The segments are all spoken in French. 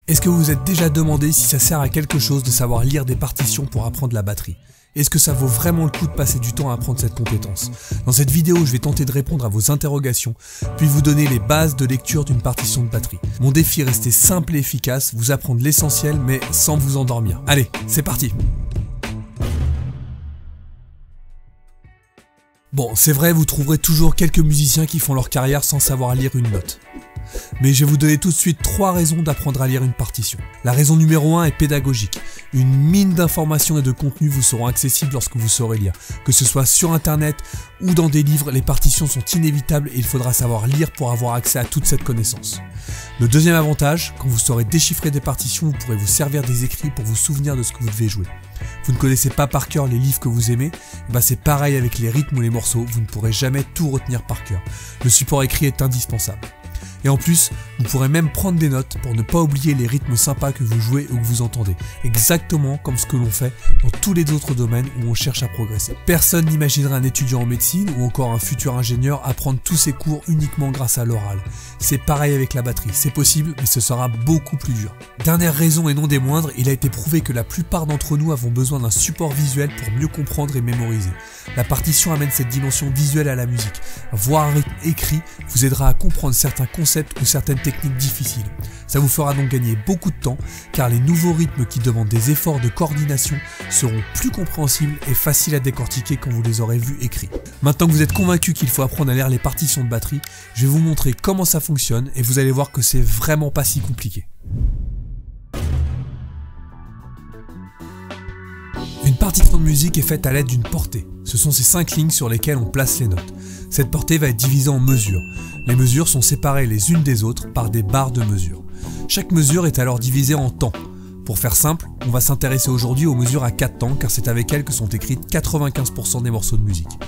Est-ce que vous vous êtes déjà demandé si ça sert à quelque chose de savoir lire des partitions pour apprendre la batterie? Est-ce que ça vaut vraiment le coup de passer du temps à apprendre cette compétence? Dans cette vidéo, je vais tenter de répondre à vos interrogations, puis vous donner les bases de lecture d'une partition de batterie. Mon défi est resté simple et efficace, vous apprendre l'essentiel mais sans vous endormir. Allez, c'est parti! Bon, c'est vrai, vous trouverez toujours quelques musiciens qui font leur carrière sans savoir lire une note. Mais je vais vous donner tout de suite 3 raisons d'apprendre à lire une partition. La raison numéro 1 est pédagogique. Une mine d'informations et de contenus vous seront accessibles lorsque vous saurez lire. Que ce soit sur internet ou dans des livres, les partitions sont inévitables et il faudra savoir lire pour avoir accès à toute cette connaissance. Le deuxième avantage, quand vous saurez déchiffrer des partitions, vous pourrez vous servir des écrits pour vous souvenir de ce que vous devez jouer. Vous ne connaissez pas par cœur les livres que vous aimez, c'est pareil avec les rythmes ou les morceaux, vous ne pourrez jamais tout retenir par cœur. Le support écrit est indispensable. Et en plus, vous pourrez même prendre des notes pour ne pas oublier les rythmes sympas que vous jouez ou que vous entendez. Exactement comme ce que l'on fait dans tous les autres domaines où on cherche à progresser. Personne n'imaginerait un étudiant en médecine ou encore un futur ingénieur apprendre tous ses cours uniquement grâce à l'oral. C'est pareil avec la batterie, c'est possible mais ce sera beaucoup plus dur. Dernière raison et non des moindres, il a été prouvé que la plupart d'entre nous avons besoin d'un support visuel pour mieux comprendre et mémoriser. La partition amène cette dimension visuelle à la musique. Voir un rythme écrit vous aidera à comprendre certains concepts ou certaines techniques difficiles. Ça vous fera donc gagner beaucoup de temps car les nouveaux rythmes qui demandent des efforts de coordination seront plus compréhensibles et faciles à décortiquer quand vous les aurez vus écrits. Maintenant que vous êtes convaincu qu'il faut apprendre à lire les partitions de batterie, je vais vous montrer comment ça fonctionne et vous allez voir que c'est vraiment pas si compliqué. Une partition de musique est faite à l'aide d'une portée. Ce sont ces 5 lignes sur lesquelles on place les notes. Cette portée va être divisée en mesures. Les mesures sont séparées les unes des autres par des barres de mesure. Chaque mesure est alors divisée en temps. Pour faire simple, on va s'intéresser aujourd'hui aux mesures à 4 temps car c'est avec elles que sont écrites 95% des morceaux de musique.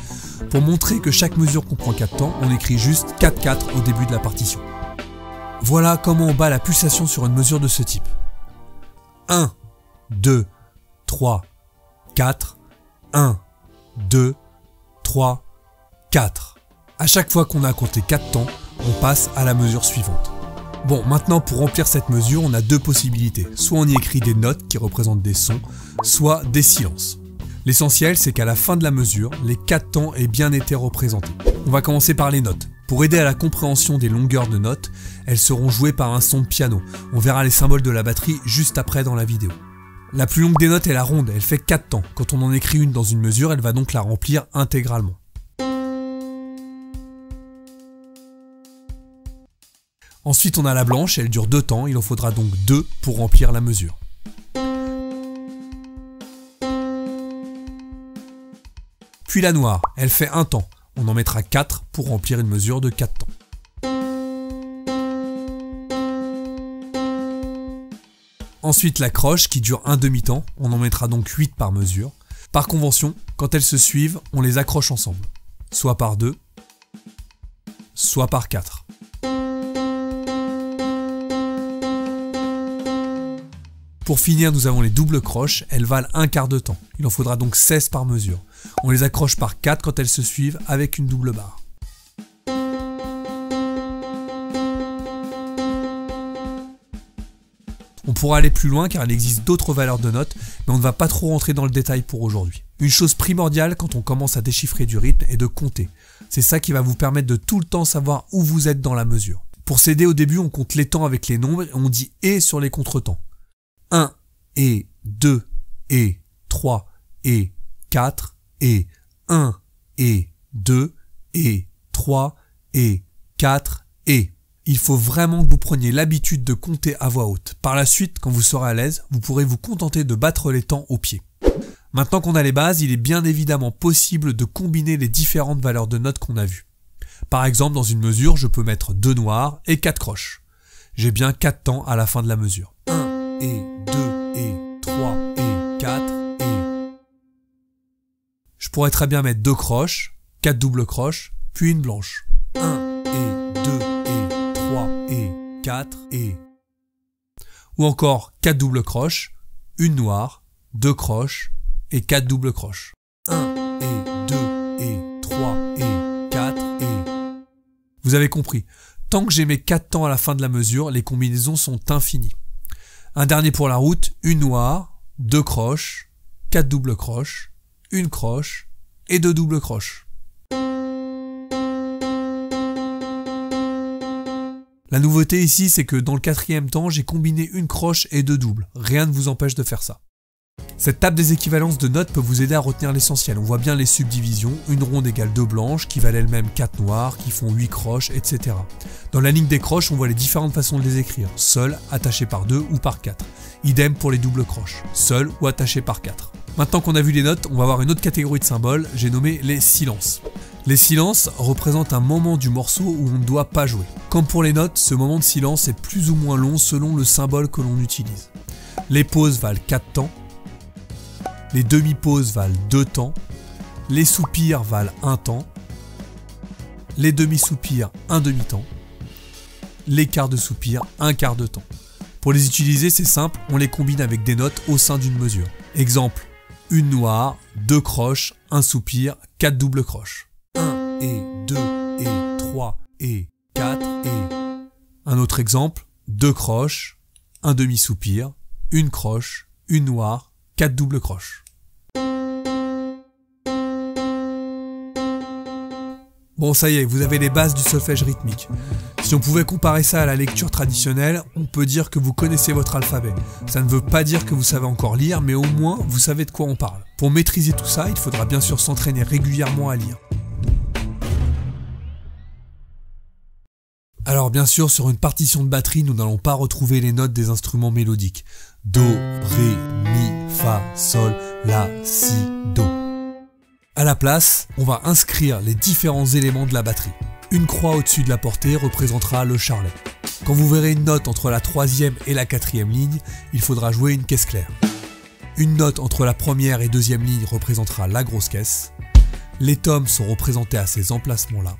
Pour montrer que chaque mesure comprend 4 temps, on écrit juste 4-4 au début de la partition. Voilà comment on bat la pulsation sur une mesure de ce type. 1, 2, 3, 4, 1, 2, 3, 4. À chaque fois qu'on a compté 4 temps, on passe à la mesure suivante. Bon, maintenant pour remplir cette mesure, on a 2 possibilités. Soit on y écrit des notes qui représentent des sons, soit des silences. L'essentiel, c'est qu'à la fin de la mesure, les 4 temps aient bien été représentés. On va commencer par les notes. Pour aider à la compréhension des longueurs de notes, elles seront jouées par un son de piano. On verra les symboles de la batterie juste après dans la vidéo. La plus longue des notes est la ronde, elle fait 4 temps. Quand on en écrit une dans une mesure, elle va donc la remplir intégralement. Ensuite on a la blanche, elle dure 2 temps, il en faudra donc 2 pour remplir la mesure. Puis la noire, elle fait 1 temps, on en mettra 4 pour remplir une mesure de 4 temps. Ensuite la croche qui dure un demi-temps, on en mettra donc 8 par mesure. Par convention, quand elles se suivent, on les accroche ensemble, soit par 2, soit par 4. Pour finir, nous avons les doubles croches, elles valent un quart de temps. Il en faudra donc 16 par mesure. On les accroche par 4 quand elles se suivent avec une double barre. On pourra aller plus loin car il existe d'autres valeurs de notes, mais on ne va pas trop rentrer dans le détail pour aujourd'hui. Une chose primordiale quand on commence à déchiffrer du rythme est de compter. C'est ça qui va vous permettre de tout le temps savoir où vous êtes dans la mesure. Pour s'aider au début, on compte les temps avec les nombres et on dit « et » sur les contretemps. 1 et 2 et 3 et 4 et 1 et 2 et 3 et 4 et. Il faut vraiment que vous preniez l'habitude de compter à voix haute. Par la suite, quand vous serez à l'aise, vous pourrez vous contenter de battre les temps au pied. Maintenant qu'on a les bases, il est bien évidemment possible de combiner les différentes valeurs de notes qu'on a vues. Par exemple, dans une mesure, je peux mettre 2 noirs et 4 croches. J'ai bien 4 temps à la fin de la mesure. 1 et 2 et 3 et 4 et... Je pourrais très bien mettre 2 croches, 4 doubles croches, puis une blanche. 1 et 2 et 3 et 4 et... Ou encore 4 doubles croches, une noire, 2 croches et 4 doubles croches. 1 et 2 et 3 et 4 et... Vous avez compris, tant que j'ai mes 4 temps à la fin de la mesure, les combinaisons sont infinies. Un dernier pour la route, une noire, 2 croches, 4 doubles croches, une croche et 2 doubles croches. La nouveauté ici, c'est que dans le 4e temps, j'ai combiné une croche et 2 doubles. Rien ne vous empêche de faire ça. Cette table des équivalences de notes peut vous aider à retenir l'essentiel. On voit bien les subdivisions, une ronde égale 2 blanches, qui valent elles-mêmes 4 noires, qui font 8 croches, etc. Dans la ligne des croches, on voit les différentes façons de les écrire, seul, attaché par 2 ou par 4. Idem pour les doubles croches, seul ou attaché par 4. Maintenant qu'on a vu les notes, on va voir une autre catégorie de symboles, j'ai nommé les silences. Les silences représentent un moment du morceau où on ne doit pas jouer. Comme pour les notes, ce moment de silence est plus ou moins long selon le symbole que l'on utilise. Les pauses valent 4 temps, les demi-pauses valent 2 temps, les soupirs valent 1 temps, les demi-soupirs 1 demi-temps, les quarts de soupir 1 quart de temps. Pour les utiliser, c'est simple, on les combine avec des notes au sein d'une mesure. Exemple, une noire, 2 croches, 1 soupir, 4 doubles croches. 1 et 2 et 3 et 4 et... Un autre exemple, 2 croches, 1 demi-soupir, une croche, une noire, 4 doubles croches. Bon, ça y est, vous avez les bases du solfège rythmique. Si on pouvait comparer ça à la lecture traditionnelle, on peut dire que vous connaissez votre alphabet. Ça ne veut pas dire que vous savez encore lire, mais au moins vous savez de quoi on parle. Pour maîtriser tout ça, il faudra bien sûr s'entraîner régulièrement à lire. Alors bien sûr, sur une partition de batterie, nous n'allons pas retrouver les notes des instruments mélodiques. Do, Ré, Mi, Fa, Sol, La, Si, Do. À la place, on va inscrire les différents éléments de la batterie. Une croix au-dessus de la portée représentera le charlet. Quand vous verrez une note entre la 3e et la 4e ligne, il faudra jouer une caisse claire. Une note entre la 1re et 2e ligne représentera la grosse caisse. Les tomes sont représentés à ces emplacements-là.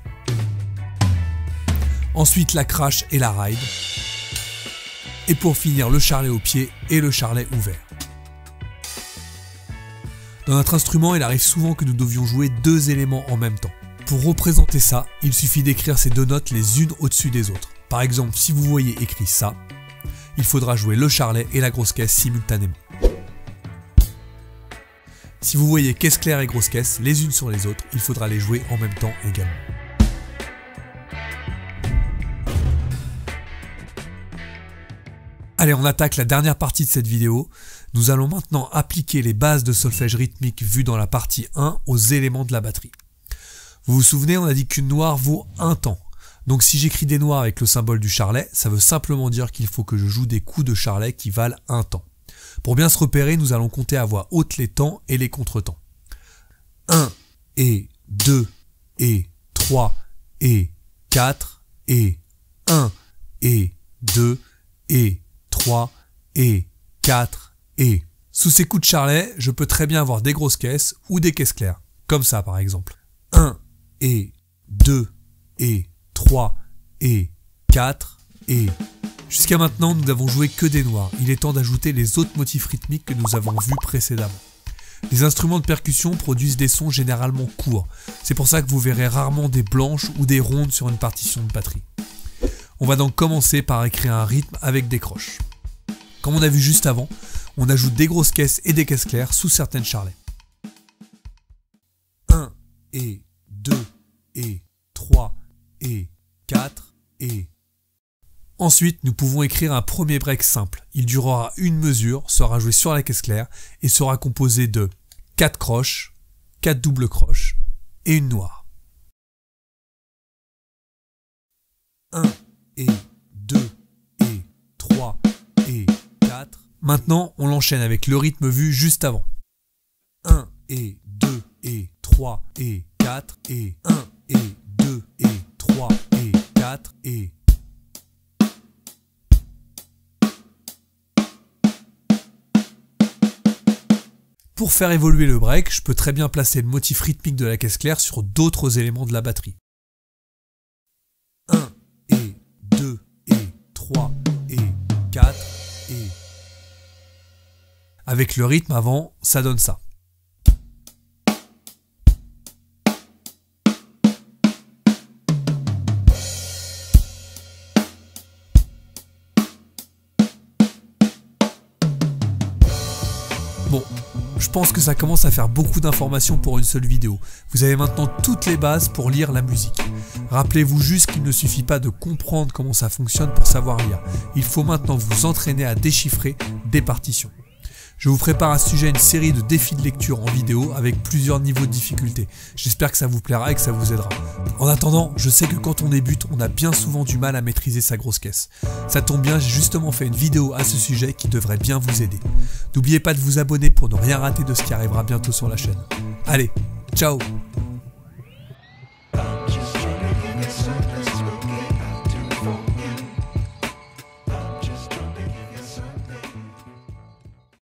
Ensuite la crash et la ride. Et pour finir le charlet au pied et le charlet ouvert. Dans notre instrument, il arrive souvent que nous devions jouer 2 éléments en même temps. Pour représenter ça, il suffit d'écrire ces 2 notes les unes au-dessus des autres. Par exemple, si vous voyez écrit ça, il faudra jouer le charlet et la grosse caisse simultanément. Si vous voyez caisse claire et grosse caisse les unes sur les autres, il faudra les jouer en même temps également. Allez, on attaque la dernière partie de cette vidéo. Nous allons maintenant appliquer les bases de solfège rythmique vues dans la partie 1 aux éléments de la batterie. Vous vous souvenez, on a dit qu'une noire vaut 1 temps. Donc si j'écris des noirs avec le symbole du charlet, ça veut simplement dire qu'il faut que je joue des coups de charlet qui valent 1 temps. Pour bien se repérer, nous allons compter à voix haute les temps et les contretemps. 1 et 2 et 3 et 4 et 1 et 2 et 3 et 4 et... Sous ces coups de charlet, je peux très bien avoir des grosses caisses ou des caisses claires. Comme ça par exemple. 1 et 2 et 3 et 4 et... Jusqu'à maintenant, nous n'avons joué que des noirs. Il est temps d'ajouter les autres motifs rythmiques que nous avons vus précédemment. Les instruments de percussion produisent des sons généralement courts. C'est pour ça que vous verrez rarement des blanches ou des rondes sur une partition de batterie. On va donc commencer par écrire un rythme avec des croches. Comme on a vu juste avant, on ajoute des grosses caisses et des caisses claires sous certaines charlets. 1 et 2 et 3 et 4 et... Ensuite, nous pouvons écrire un premier break simple. Il durera une mesure, sera joué sur la caisse claire et sera composé de 4 croches, 4 doubles croches et une noire. 1 et 2 et 3 et 4. Maintenant, on l'enchaîne avec le rythme vu juste avant. 1 et 2 et 3 et 4 et 1 et 2 et 3 et 4 et... Pour faire évoluer le break, je peux très bien placer le motif rythmique de la caisse claire sur d'autres éléments de la batterie. 1 et 2 et 3 et 4 et... Avec le rythme avant, ça donne ça. je pense que ça commence à faire beaucoup d'informations pour une seule vidéo. Vous avez maintenant toutes les bases pour lire la musique. Rappelez-vous juste qu'il ne suffit pas de comprendre comment ça fonctionne pour savoir lire. Il faut maintenant vous entraîner à déchiffrer des partitions. Je vous prépare à ce sujet une série de défis de lecture en vidéo avec plusieurs niveaux de difficulté. J'espère que ça vous plaira et que ça vous aidera. En attendant, je sais que quand on débute, on a bien souvent du mal à maîtriser sa grosse caisse. Ça tombe bien, j'ai justement fait une vidéo à ce sujet qui devrait bien vous aider. N'oubliez pas de vous abonner pour ne rien rater de ce qui arrivera bientôt sur la chaîne. Allez, ciao!